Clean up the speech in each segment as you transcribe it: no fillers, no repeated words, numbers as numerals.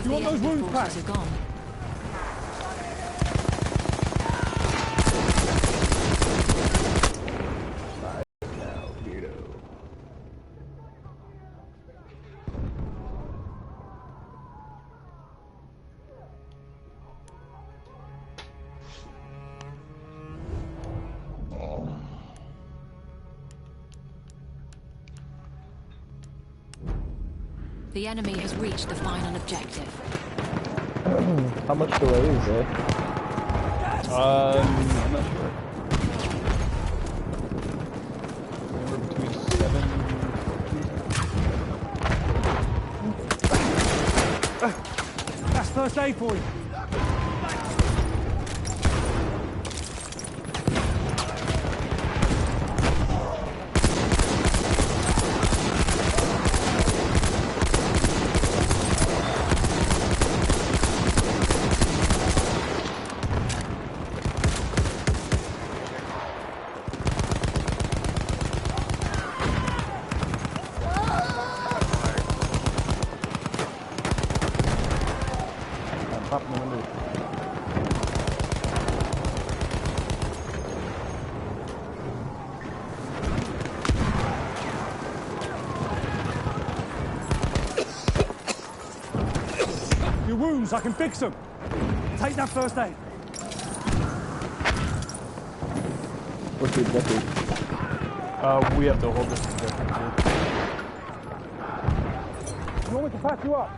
you want those wounds back? Are gone. The enemy has reached the final objective. How much delay is there? I'm not sure. Somewhere between 7 and 14. That's first aid for you. I can fix them. Take that first aid. What's the objective? We have to hold this objective. You want me to patch you up?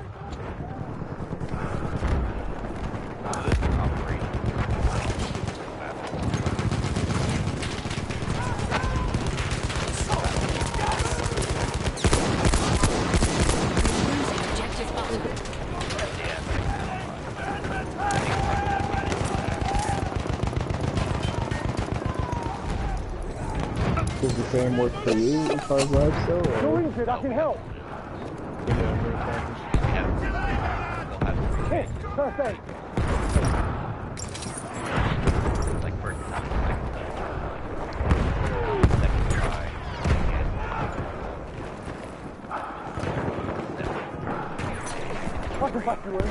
Does the same work for you as far as life still? You're injured, I can help. Hit, first aid. I can patch you in.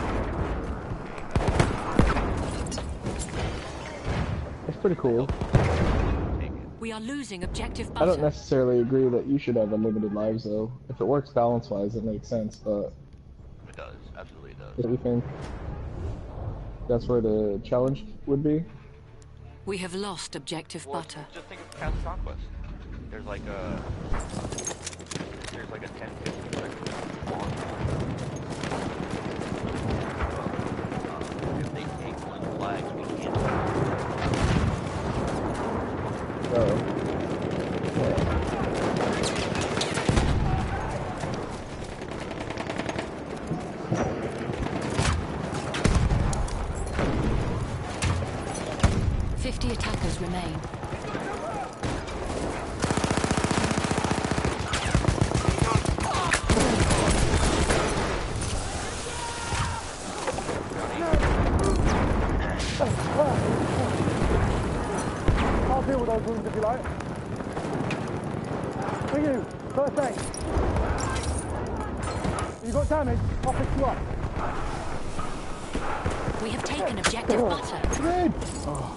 That's pretty cool. We are losing objective I butter. don't necessarily agree that you should have unlimited lives, though. If it works balance-wise, it makes sense, but... It does. Absolutely does. What do you think? That's where the challenge would be? We have lost objective butter. Just think of Past Conquest. There's like a 10-15 second long. If they take one flag, we can't. Oh. Yeah. 50 attackers remain. I'll deal with those wounds if you like. For you, first aid. You've got damage, I'll fix you up. We have taken objective butter. Good. Oh.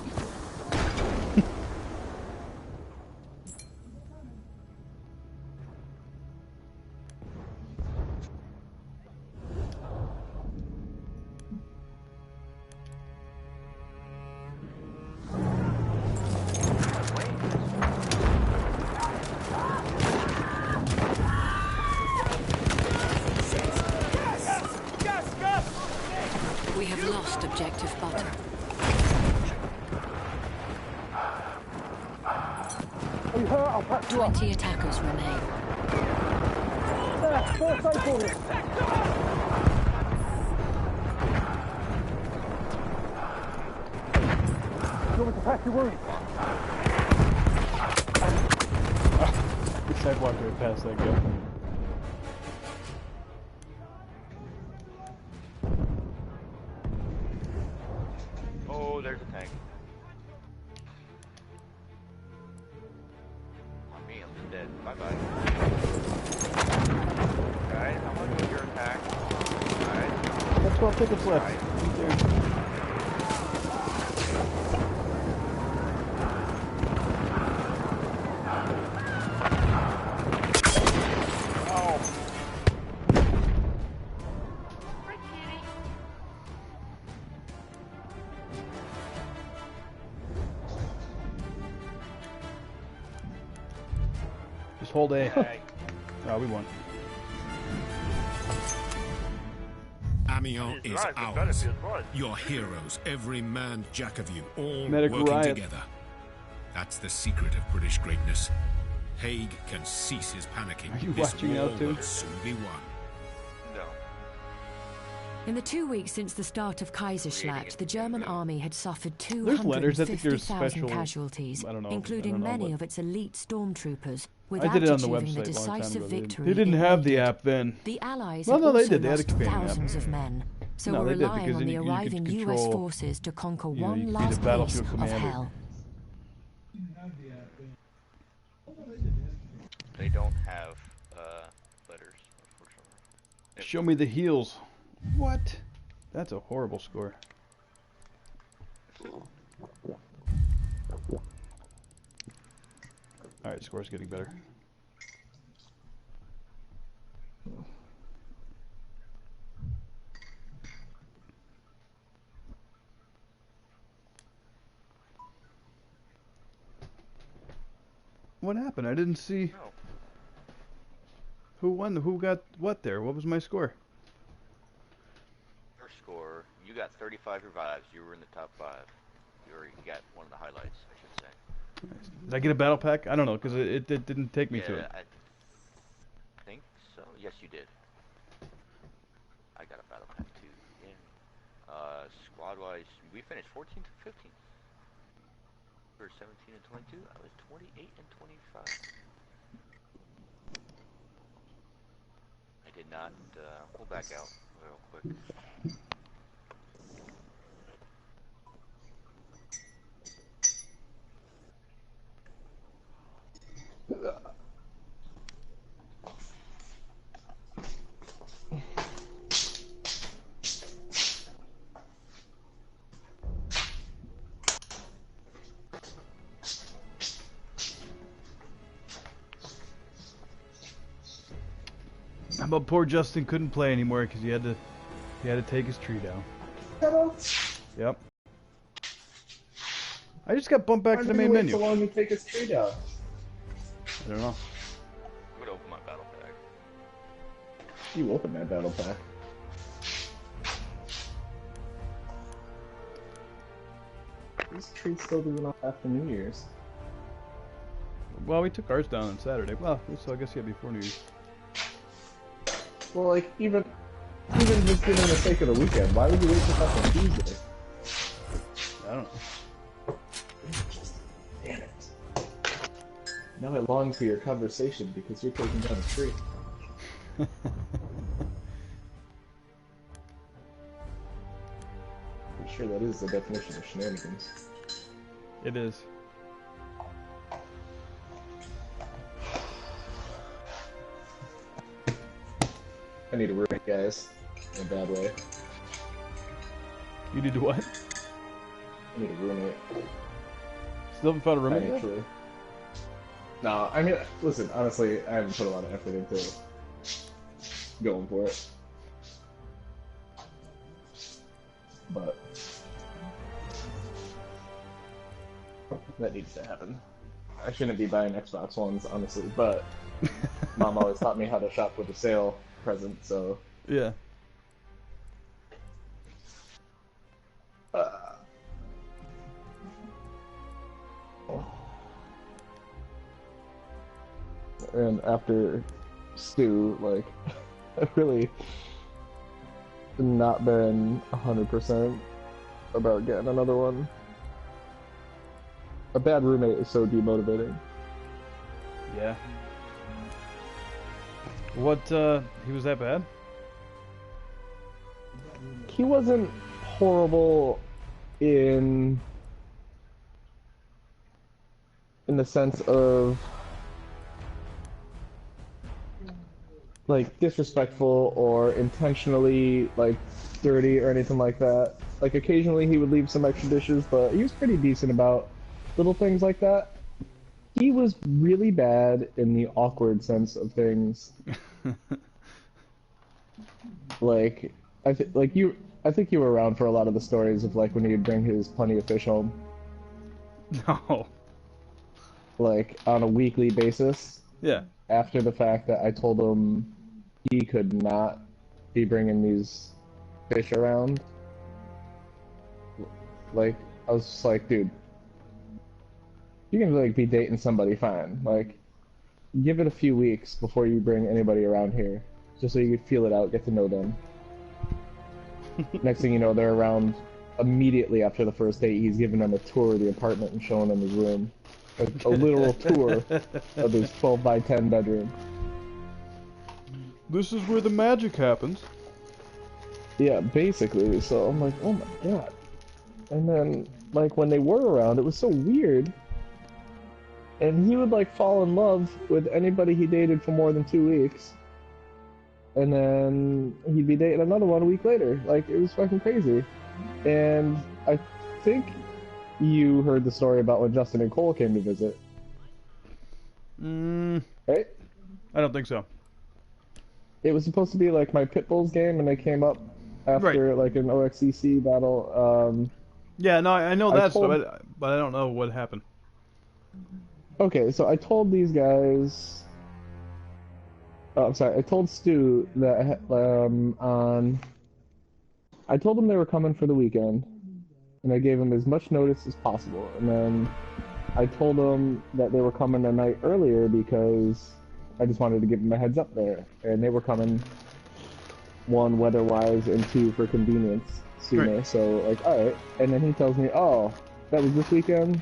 We have lost objective butter. Are you hurt? I'll patch you up. 20 attackers remain. There, first aid for you. You want me to patch your wound? We sidewalked right past that guy. Oh, there's a tank. On me, I'm just dead. Bye-bye. Guys, how much is your attack? Guys. 12 tickets left. Right there. Just hold A. Oh, we won. Amiens is ours. Your heroes, every man jack of you, all Medic working riot. together. That's the secret of British greatness. Haig can cease his panicking. Are you This watching war now too? will soon be won. No. In the 2 weeks since the start of Kaiserschlacht, the German army had suffered There's letters. I think there's 250,000 special. casualties, I don't know. including I don't know many what- of its elite stormtroopers, I without did it on the achieving the website a long time decisive ago. victory They didn't have the needed. app then. The Allies Well, had no, they also did. They had a lost companion app. thousands of men, so No, were they did, relying because on then the you could arriving US control, forces to conquer you one could be the last battlefield place of commander. hell. They don't have letters, unfortunately. Show me the heals. What? That's a horrible score. Alright, score's getting better. What happened? I didn't see No. who won, who got what there. What was my score? Your score, you got 35 revives. You were in the top 5. You got one of the highlights, I should say. Did I get a battle pack? I don't know, because it didn't take me to it. I think so. Yes, you did. I got a battle pack too. Yeah. Squad-wise, we finished 14th to 15th. We were 17 and 22. I was 28 and 25. I did not. We'll back out real quick. How about poor Justin couldn't play anymore because he had to take his tree down. Yep. I just got bumped back to the main menu. So long to take his tree down. I don't know. I'm gonna open my battle pack. You opened that battle pack. These trees still doing off after New Year's. Well, we took ours down on Saturday. Well, so I guess yeah, before New Year's. Well, like, even just given the sake of the weekend, why would you wait till fucking Tuesday? I don't know. Damn it. Now I long for your conversation because you're taking down a tree. I'm sure that is the definition of shenanigans. It is. I need to ruin it, guys. In a bad way. You did what? I need to ruin it. Still haven't found a roommate yet? Actually. No, I mean, listen, honestly, I haven't put a lot of effort into going for it. But that needs to happen. I shouldn't be buying Xbox Ones, honestly, but Mom always taught me how to shop with a sale present, so... Yeah. And after Stu, like, I've really not been 100% about getting another one. A bad roommate is so demotivating. Yeah. What, he was that bad? He wasn't horrible in the sense of like disrespectful or intentionally like dirty or anything like that. Like occasionally he would leave some extra dishes, but he was pretty decent about little things like that. He was really bad in the awkward sense of things. Like I think you were around for a lot of the stories of like when he'd bring his plenty of fish home. No. Like on a weekly basis. Yeah. After the fact that I told him he could not be bringing these fish around. Like, I was just like, dude, you can like be dating somebody fine. Like, give it a few weeks before you bring anybody around here, just so you can feel it out, get to know them. Next thing you know, they're around immediately after the first date. He's giving them a tour of the apartment and showing them his room. A literal tour of his 12 by 10 bedroom. This is where the magic happens. Yeah, basically. So I'm like, oh my god. And then, like, when they were around, it was so weird. And he would, like, fall in love with anybody he dated for more than 2 weeks. And then he'd be dating another one a week later. Like, it was fucking crazy. And I think you heard the story about when Justin and Cole came to visit. Right? I don't think so. It was supposed to be like my Pitbulls game, and they came up after like an OXCC battle. Yeah, no, I know that stuff, but I don't know what happened. Okay, so I told these guys. Oh, I'm sorry. I told Stu that I told them they were coming for the weekend, and I gave them as much notice as possible. And then I told them that they were coming a night earlier because I just wanted to give them a heads up there. And they were coming, 1, weather-wise, and 2, for convenience sooner. Right. So, like, alright. And then he tells me, oh, that was this weekend?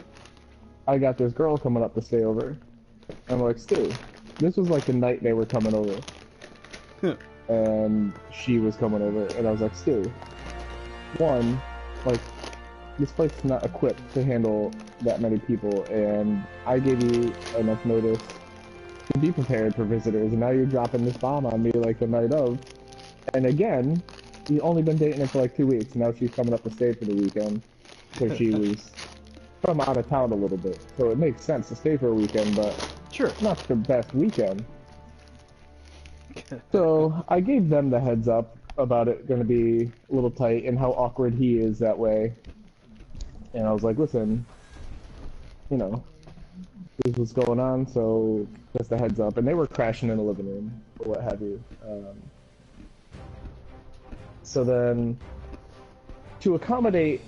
I got this girl coming up to stay over. I'm like, Stu, this was like the night they were coming over. And she was coming over. And I was like, Stu, 1, like, this place is not equipped to handle that many people, and I gave you enough notice to be prepared for visitors, and now you're dropping this bomb on me like the night of. And again, you've only been dating her for like 2 weeks, and now she's coming up to stay for the weekend, so she was from out of town a little bit. So it makes sense to stay for a weekend, but sure, not the best weekend. So I gave them the heads up about it going to be a little tight and how awkward he is that way. And I was like, listen, you know, this was going on, so just a heads up. And they were crashing in the living room, or what have you. So then, to accommodate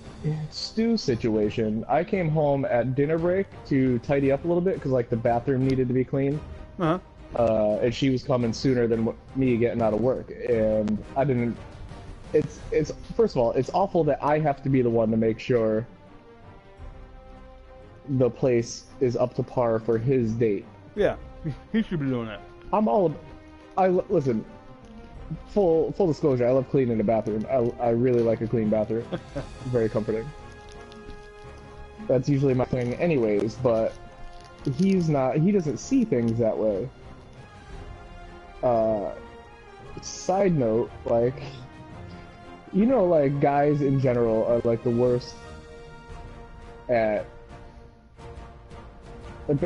Stu's situation, I came home at dinner break to tidy up a little bit, because, like, the bathroom needed to be cleaned. And she was coming sooner than me getting out of work. And I didn't... It's first of all, it's awful that I have to be the one to make sure the place is up to par for his date. Yeah, he should be doing that. Listen, full disclosure, I love cleaning the bathroom. I really like a clean bathroom. It's very comforting. That's usually my thing anyways, but he doesn't see things that way. Side note, like, you know, like, guys in general are like the worst at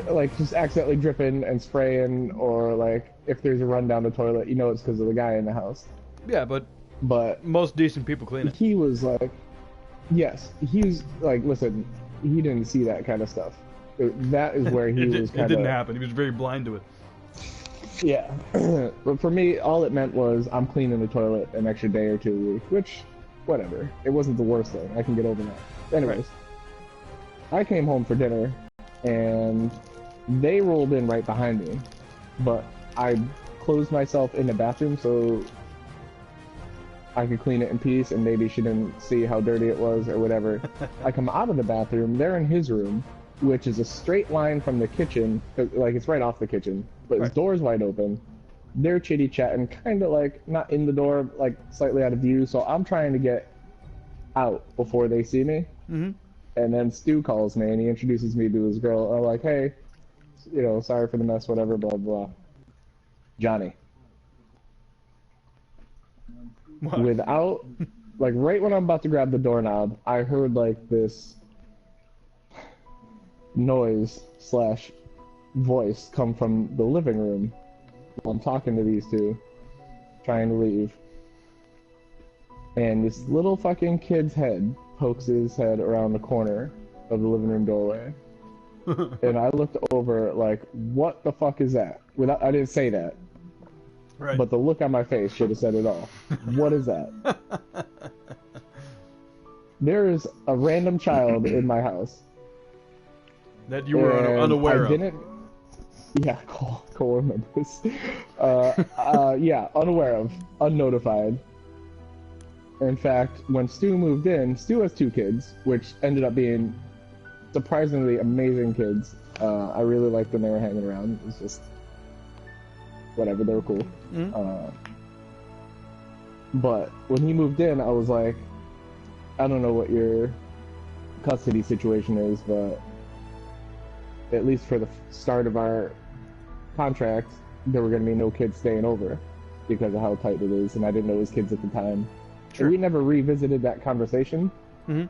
like just accidentally dripping and spraying, or like if there's a run down the toilet, you know it's because of the guy in the house. Yeah, but most decent people clean it. He was like, yes, he was like, listen, he didn't see that kind of stuff. That is where he was kind of... It didn't happen. He was very blind to it. Yeah. But for me, all it meant was I'm cleaning the toilet an extra day or 2 a week, which, whatever. It wasn't the worst thing. I can get over that. Anyways, I came home for dinner, and they rolled in right behind me, but I closed myself in the bathroom so I could clean it in peace, and maybe she didn't see how dirty it was or whatever. I come out of the bathroom, they're in his room, which is a straight line from the kitchen, like it's right off the kitchen, but his door's wide open. They're chitty-chatting, kind of like not in the door, like slightly out of view, so I'm trying to get out before they see me. Mm-hmm. And then Stu calls me, and he introduces me to his girl. I'm like, hey, you know, sorry for the mess, whatever, blah, blah. Johnny. What? without, like, right when I'm about to grab the doorknob, I heard, like, this noise slash voice come from the living room while I'm talking to these two, trying to leave. And this little fucking kid's head pokes his head around the corner of the living room doorway. And I looked over like, what the fuck is that? Without, I didn't say that. Right. But the look on my face should have said it all. What is that? There is a random child in my house. That you were and unaware I of. didn't... Yeah, Cole remembers. Yeah, unaware of, unnotified. In fact, when Stu moved in, Stu has 2 kids, which ended up being surprisingly amazing kids. I really liked when they were hanging around. It's just whatever, they were cool. Mm-hmm. But when he moved in, I was like, I don't know what your custody situation is, but at least for the start of our contract, there were going to be no kids staying over because of how tight it is, and I didn't know his kids at the time. Sure. And we never revisited that conversation. Mm-hmm.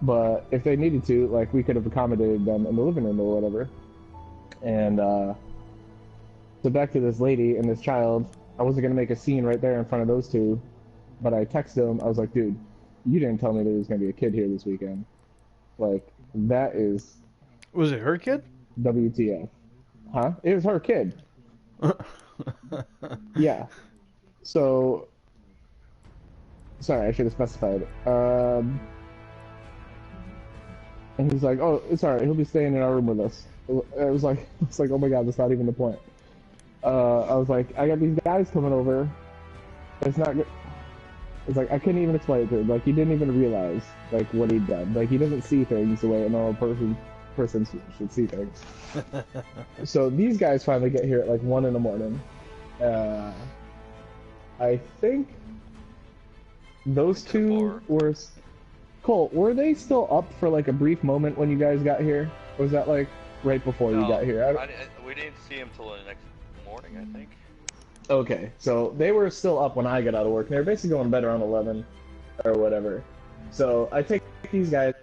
But if they needed to, like, we could have accommodated them in the living room or whatever. And, so back to this lady and this child, I wasn't going to make a scene right there in front of those two, but I texted him, I was like, dude, you didn't tell me there was going to be a kid here this weekend. Like, that is... Was it her kid? WTF. Huh? It was her kid. Yeah. So... Sorry, I should have specified. And he's like, oh, it's alright, he'll be staying in our room with us. It was like, oh my god, that's not even the point. I was like, I got these guys coming over. It's not good. It's like, I couldn't even explain it to him. Like, he didn't even realize, like, what he'd done. Like, he doesn't see things the way a normal person should see things. So these guys finally get here at, like, 1 in the morning. I think those two were... Cole, were they still up for, like, a brief moment when you guys got here? Or was that, like, right before you got here? We didn't see him till the next morning, I think. Okay, so they were still up when I got out of work. They were basically going to bed around 11 or whatever. So I take these guys